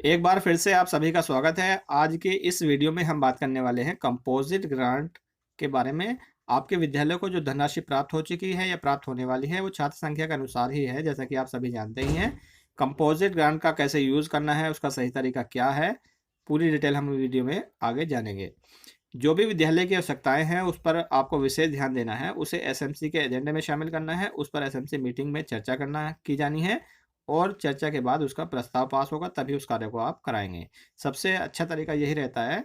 एक बार फिर से आप सभी का स्वागत है। आज के इस वीडियो में हम बात करने वाले हैं कंपोजिट ग्रांट के बारे में। आपके विद्यालय को जो धनराशि प्राप्त हो चुकी है या प्राप्त होने वाली है, वो छात्र संख्या के अनुसार ही है, जैसा कि आप सभी जानते ही हैं। कंपोजिट ग्रांट का कैसे यूज़ करना है, उसका सही तरीका क्या है, पूरी डिटेल हम वीडियो में आगे जानेंगे। जो भी विद्यालय की आवश्यकताएं हैं, उस पर आपको विशेष ध्यान देना है, उसे एसएमसी के एजेंडे में शामिल करना है, उस पर एसएमसी मीटिंग में चर्चा की जानी है और चर्चा के बाद उसका प्रस्ताव पास होगा, तभी उस कार्य को आप कराएंगे। सबसे अच्छा तरीका यही रहता है।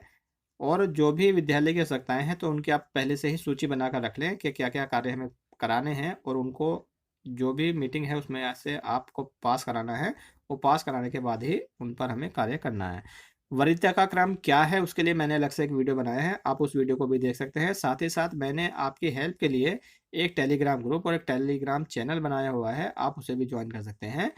और जो भी विद्यालय की आवश्यकताएं हैं, तो उनकी आप पहले से ही सूची बनाकर रख लें कि क्या क्या कार्य हमें कराने हैं, और उनको जो भी मीटिंग है उसमें से आपको पास कराना है। वो पास कराने के बाद ही उन पर हमें कार्य करना है। वरीयता का क्रम क्या है, उसके लिए मैंने अलग से एक वीडियो बनाया है, आप उस वीडियो को भी देख सकते हैं। साथ ही साथ मैंने आपकी हेल्प के लिए एक टेलीग्राम ग्रुप और एक टेलीग्राम चैनल बनाया हुआ है, आप उसे भी ज्वाइन कर सकते हैं।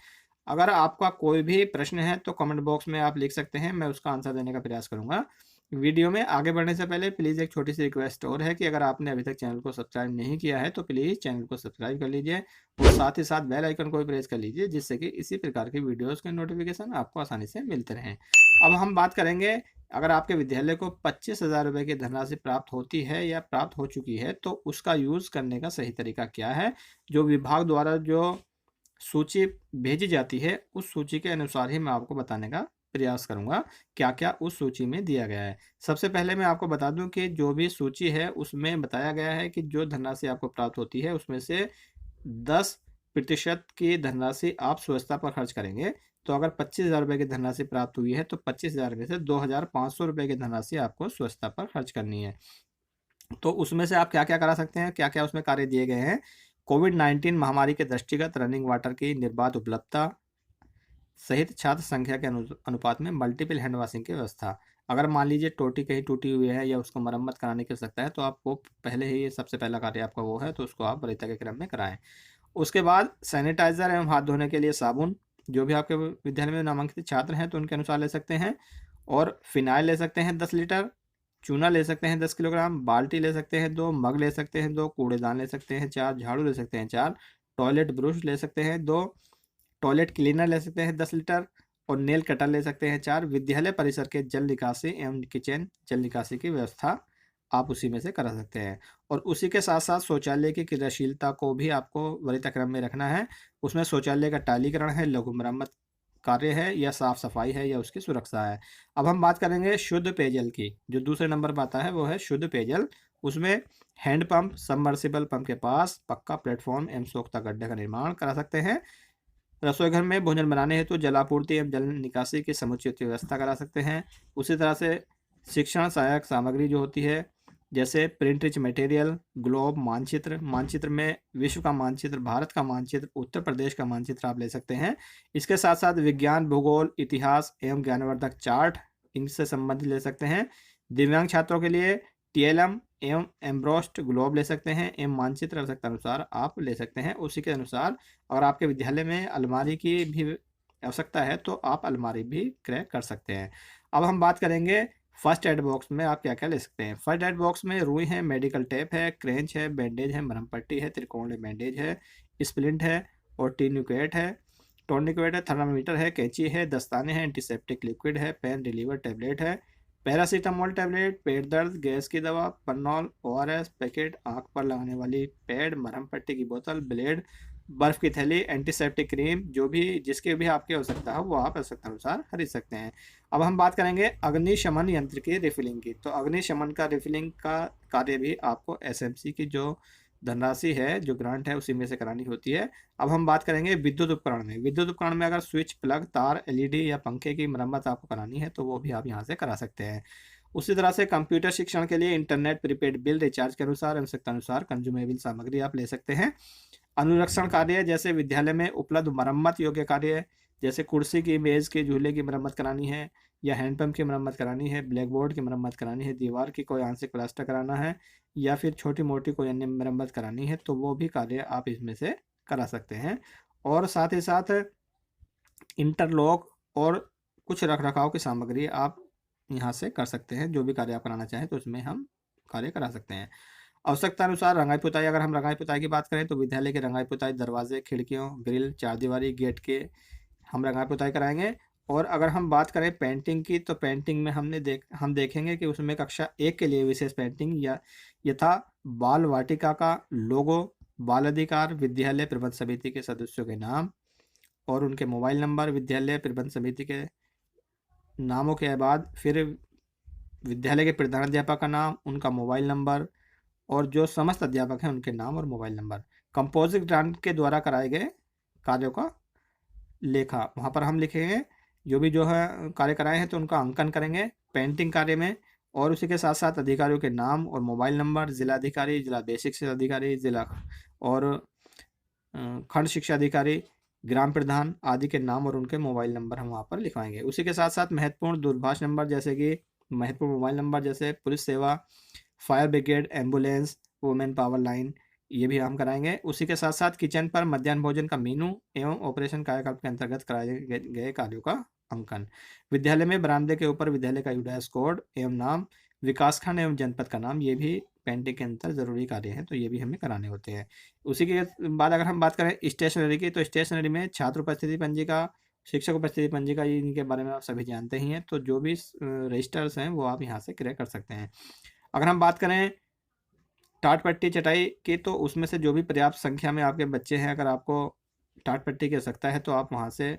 अगर आपका कोई भी प्रश्न है तो कमेंट बॉक्स में आप लिख सकते हैं, मैं उसका आंसर देने का प्रयास करूंगा। वीडियो में आगे बढ़ने से पहले प्लीज़ एक छोटी सी रिक्वेस्ट और है कि अगर आपने अभी तक चैनल को सब्सक्राइब नहीं किया है, तो प्लीज़ चैनल को सब्सक्राइब कर लीजिए और साथ ही साथ बेल आइकन को भी प्रेस कर लीजिए, जिससे कि इसी प्रकार की वीडियोस के नोटिफिकेशन आपको आसानी से मिलते रहें। अब हम बात करेंगे, अगर आपके विद्यालय को 25,000 रुपये की धनराशि प्राप्त होती है या प्राप्त हो चुकी है, तो उसका यूज़ करने का सही तरीका क्या है। जो विभाग द्वारा जो सूची भेजी जाती है, उस सूची के अनुसार ही मैं आपको बताने का प्रयास करूंगा क्या-क्या उस सूची में दिया गया है। सबसे पहले मैं आपको बता दूं कि जो भी सूची है, उसमें बताया गया है कि जो धनराशि आपको प्राप्त होती है, उसमें से 10% की धनराशि आप स्वच्छता पर खर्च करेंगे। तो अगर 25,000 रुपये की धनराशि प्राप्त हुई है, तो 25,000 में से 2,500 रुपये की धनराशि आपको स्वच्छता पर खर्च करनी है। तो उसमें से आप क्या-क्या करा सकते हैं, क्या-क्या उसमें कार्य दिए गए हैं। कोविड-19 महामारी के दृष्टिगत रनिंग वाटर की निर्बाध उपलब्धता सहित छात्र संख्या के अनुपात में मल्टीपल हैंड वॉशिंग की व्यवस्था। अगर मान लीजिए टोटी कहीं टूटी हुई है या उसको मरम्मत कराने की आवश्यकता है, तो आपको पहले ही सबसे पहला कार्य आपका वो है, तो उसको आप वरीयता के क्रम में कराएं। उसके बाद सैनिटाइजर एवं हाथ धोने के लिए साबुन, जो भी आपके विद्यालय में नामांकित छात्र हैं तो उनके अनुसार ले सकते हैं। और फिनाइल ले सकते हैं 10 लीटर, चूना ले सकते हैं 10 किलोग्राम, बाल्टी ले सकते हैं 2, मग ले सकते हैं 2, कूड़ेदान ले सकते हैं 4, झाड़ू ले सकते हैं 4, टॉयलेट ब्रश ले सकते हैं 2, टॉयलेट क्लीनर ले सकते हैं 10 लीटर और नेल कटर ले सकते हैं 4। विद्यालय परिसर के जल निकासी एवं किचन जल निकासी की व्यवस्था आप उसी में से करा सकते हैं। और उसी के साथ साथ शौचालय की क्रियाशीलता को भी आपको वरीयता क्रम में रखना है। उसमें शौचालय का टालीकरण है, लघु मरम्मत कार्य है, या साफ सफाई है, या उसकी सुरक्षा है। अब हम बात करेंगे शुद्ध पेयजल की। जो दूसरे नंबर पर आता है वो है शुद्ध पेयजल। उसमें हैंडपंप, सबमर्सिबल पंप के पास पक्का प्लेटफॉर्म एवं सोख्ता गड्ढे का निर्माण करा सकते हैं। रसोई घर में भोजन बनाने हेतु जलापूर्ति एवं जल निकासी की समुचित व्यवस्था करा सकते हैं। उसी तरह से शिक्षण सहायक सामग्री जो होती है, जैसे प्रिंट रिच मटेरियल, ग्लोब मानचित्र, मानचित्र में विश्व का मानचित्र, भारत का मानचित्र, उत्तर प्रदेश का मानचित्र आप ले सकते हैं। इसके साथ साथ विज्ञान, भूगोल, इतिहास एवं ज्ञानवर्धक चार्ट, इनसे संबंधित ले सकते हैं। दिव्यांग छात्रों के लिए टीएलएम एवं एम्ब्रॉस्ड ग्लोब ले सकते हैं एवं मानचित्र आवश्यकता अनुसार आप ले सकते हैं। उसी के अनुसार अगर आपके विद्यालय में अलमारी की भी आवश्यकता है, तो आप अलमारी भी क्रय कर सकते हैं। अब हम बात करेंगे फर्स्ट एड बॉक्स में आप क्या क्या ले सकते हैं। फर्स्ट एड बॉक्स में रुई है, मेडिकल टेप है, क्रेंच है, बैंडेज है, मरहम पट्टी है, त्रिकोणीय बैंडेज है, स्प्लिंट है और टर्निकेट है। टर्निकेट है, थर्मामीटर है, कैंची है, दस्ताने हैं, एंटीसेप्टिक लिक्विड है, पेन रिलीवर टैबलेट है, पैरासीटामोल टैबलेट, पेट दर्द, गैस की दवा, पन्नौल, ओआरएस पैकेट, आंख पर लगाने वाली पैड, मरहम पट्टी की बोतल, ब्लेड, बर्फ की थैली, एंटीसेप्टिक क्रीम, जो भी जिसकी भी आपकी आवश्यकता हो वो आप आवश्यकता अनुसार खरीद सकते हैं। अब हम बात करेंगे अग्निशमन यंत्र की रिफिलिंग की। तो अग्निशमन का रिफिलिंग का कार्य भी आपको एसएमसी की जो धनराशि है, जो ग्रांट है, उसी में से करानी होती है। अब हम बात करेंगे विद्युत उपकरण में। विद्युत उपकरण में अगर स्विच, प्लग, तार, एलईडी या पंखे की मरम्मत आपको करानी है, तो वो भी आप यहाँ से करा सकते हैं। उसी तरह से कंप्यूटर शिक्षण के लिए इंटरनेट प्रीपेड बिल रिचार्ज के अनुसार आवश्यकता अनुसार कंज्यूमेबल सामग्री आप ले सकते हैं। अनुरक्षण कार्य, जैसे विद्यालय में उपलब्ध मरम्मत योग्य कार्य, जैसे कुर्सी की, मेज के, झूले की मरम्मत करानी है, या हैंडपंप की मरम्मत करानी है, ब्लैक बोर्ड की मरम्मत करानी है, दीवार की कोई आंशिक प्लास्टर कराना है, या फिर छोटी मोटी कोई अन्य मरम्मत करानी है, तो वो भी कार्य आप इसमें से करा सकते हैं। और साथ ही साथ इंटरलॉक और कुछ रख रखाव की सामग्री आप यहाँ से कर सकते हैं। जो भी कार्य आप कराना चाहें, तो उसमें हम कार्य करा सकते हैं। आवश्यकता अनुसार रंगाई पुताई, अगर हम रंगाई पुताई की बात करें, तो विद्यालय की रंगाई पुताई, दरवाजे, खिड़कियों, ग्रिल, चारदीवारी, गेट के हम रंगाई पुताई कराएंगे। और अगर हम बात करें पेंटिंग की, तो पेंटिंग में हम देखेंगे कि उसमें कक्षा 1 के लिए विशेष पेंटिंग या यथा बाल वाटिका का लोगो, बाल अधिकार, विद्यालय प्रबंध समिति के सदस्यों के नाम और उनके मोबाइल नंबर, विद्यालय प्रबंध समिति के नामों के बाद फिर विद्यालय के प्रधानाध्यापक का नाम, उनका मोबाइल नंबर और जो समस्त अध्यापक हैं उनके नाम और मोबाइल नंबर। कंपोजिट ग्रांट के द्वारा कराए गए कार्यों का लेखा, वहाँ पर हम लिखेंगे जो है कार्य कराए हैं तो उनका अंकन करेंगे पेंटिंग कार्य में, और उसी के साथ साथ अधिकारियों के नाम और मोबाइल नंबर, जिला अधिकारी, जिला बेसिक शिक्षा अधिकारी, जिला और खंड शिक्षा अधिकारी, ग्राम प्रधान आदि के नाम और उनके मोबाइल नंबर हम वहाँ पर लिखवाएंगे। उसी के साथ साथ महत्वपूर्ण दूरभाष नंबर जैसे कि महत्वपूर्ण मोबाइल नंबर जैसे पुलिस सेवा, fire brigade, ambulance, women power line, ये भी हम कराएंगे। उसी के साथ साथ किचन पर मध्याह्न भोजन का मेनू एवं ऑपरेशन कायाकल्प के अंतर्गत कराए गए कार्यों का अंकन। विद्यालय में बरामदे के ऊपर विद्यालय का यूडाइस कोड एवं नाम, विकासखंड एवं जनपद का नाम, ये भी पेंटिंग के अंतर जरूरी कार्य हैं, तो ये भी हमें कराने होते हैं। उसी के बाद अगर हम बात करें स्टेशनरी की, तो स्टेशनरी में छात्र उपस्थिति पंजिका, शिक्षक उपस्थिति पंजिका, इनके बारे में आप सभी जानते ही हैं, तो जो भी रजिस्टर्स हैं वो आप यहाँ से क्रय कर सकते हैं। अगर हम बात करें टाट पट्टी चटाई की, तो उसमें से जो भी पर्याप्त संख्या में आपके बच्चे हैं, अगर आपको टाट पट्टी की आवश्यकता है तो आप वहाँ से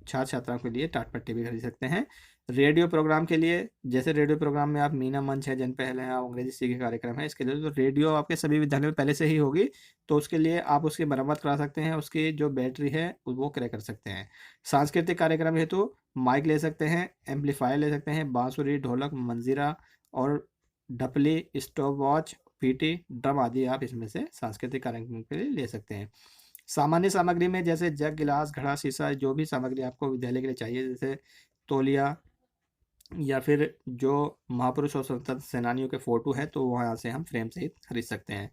छात्र छात्राओं के लिए टाट पट्टी भी खरीद सकते हैं। रेडियो प्रोग्राम के लिए, जैसे रेडियो प्रोग्राम में आप मीना मंच है, जन पहल है, आप अंग्रेजी सीखे कार्यक्रम है, इसके लिए तो रेडियो आपके सभी विद्यालयों में पहले से ही होगी, तो उसके लिए आप उसकी मरम्मत करा सकते हैं, उसकी जो बैटरी है वो क्रय कर सकते हैं। सांस्कृतिक कार्यक्रम हेतु माइक ले सकते हैं, एम्पलीफायर ले सकते हैं, बांसुरी, ढोलक, मंजीरा और ढपली, स्टॉप वॉच, पीटी, ड्रम आदि आप इसमें से सांस्कृतिक कार्यक्रम के लिए ले सकते हैं। सामान्य सामग्री में जैसे जग, गिलास, घड़ा, शीशा, जो भी सामग्री आपको विद्यालय के लिए चाहिए, जैसे तौलिया या फिर जो महापुरुष और स्वतंत्रता सेनानियों के फोटो हैं, तो वहाँ से हम फ्रेम सहित खरीद सकते हैं।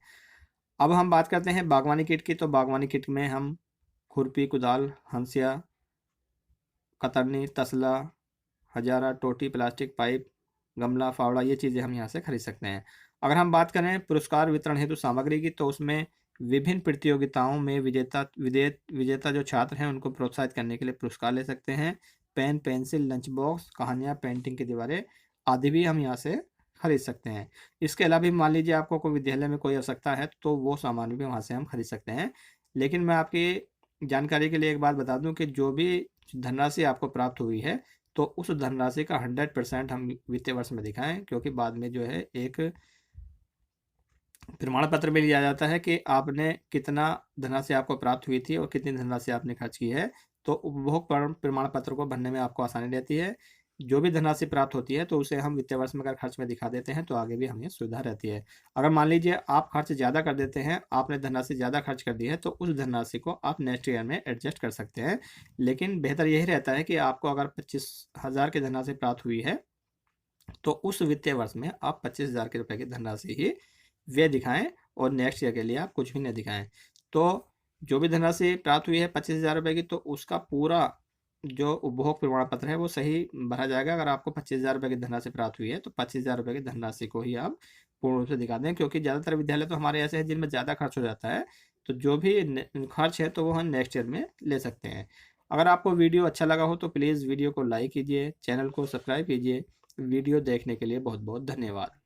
अब हम बात करते हैं बागवानी किट की, तो बागवानी किट में हम खुरपी, कुदाल, हंसिया, कतरनी, तसला, हजारा, टोटी, प्लास्टिक पाइप, गमला, फावड़ा, ये चीज़ें हम यहाँ से खरीद सकते हैं। अगर हम बात करें पुरस्कार वितरण हेतु सामग्री की, तो उसमें विभिन्न प्रतियोगिताओं में विजेता जो छात्र हैं उनको प्रोत्साहित करने के लिए पुरस्कार ले सकते हैं। पेन, पेंसिल, लंच बॉक्स, कहानियाँ, पेंटिंग की दीवारें आदि भी हम यहाँ से खरीद सकते हैं। इसके अलावा भी मान लीजिए आपको कोई विद्यालय में कोई आवश्यकता है, तो वो सामान भी वहाँ से हम खरीद सकते हैं। लेकिन मैं आपकी जानकारी के लिए एक बात बता दूं कि जो भी धनराशि आपको प्राप्त हुई है, तो उस धनराशि का 100% हम वित्तीय वर्ष में दिखाएं, क्योंकि बाद में जो है एक प्रमाण पत्र भी लिया जाता है कि आपने कितना धनराशि आपको प्राप्त हुई थी और कितनी धनराशि आपने खर्च की है, तो उपभोग प्रमाण पत्र को भरने में आपको आसानी रहती है। जो भी धनराशि प्राप्त होती है तो उसे हम वित्तीय वर्ष में अगर खर्च में दिखा देते हैं तो आगे भी हमें सुविधा रहती है। अगर मान लीजिए आप खर्च ज़्यादा कर देते हैं, आपने धनराशि ज़्यादा खर्च कर दी है, तो उस धनराशि को आप नेक्स्ट ईयर में एडजस्ट कर सकते हैं। लेकिन बेहतर यही रहता है कि आपको अगर 25,000 की धनराशि प्राप्त हुई है, तो उस वित्तीय वर्ष में आप 25,000 के रुपए की धनराशि ही व्यय दिखाएं और नेक्स्ट ईयर के लिए आप कुछ भी न दिखाएं। तो जो भी धनराशि प्राप्त हुई है 25,000 रुपये की, तो उसका पूरा जो उपभोग प्रमाण पत्र है वो सही भरा जाएगा। अगर आपको 25,000 रुपये की धनराशि प्राप्त हुई है, तो 25,000 रुपये की धनराशि को ही आप पूर्ण रूप से दिखा दें, क्योंकि ज़्यादातर विद्यालय तो हमारे ऐसे हैं जिनमें ज़्यादा खर्च हो जाता है, तो जो भी खर्च है तो वो हम नेक्स्ट ईयर में ले सकते हैं। अगर आपको वीडियो अच्छा लगा हो तो प्लीज़ वीडियो को लाइक कीजिए, चैनल को सब्सक्राइब कीजिए। वीडियो देखने के लिए बहुत बहुत धन्यवाद।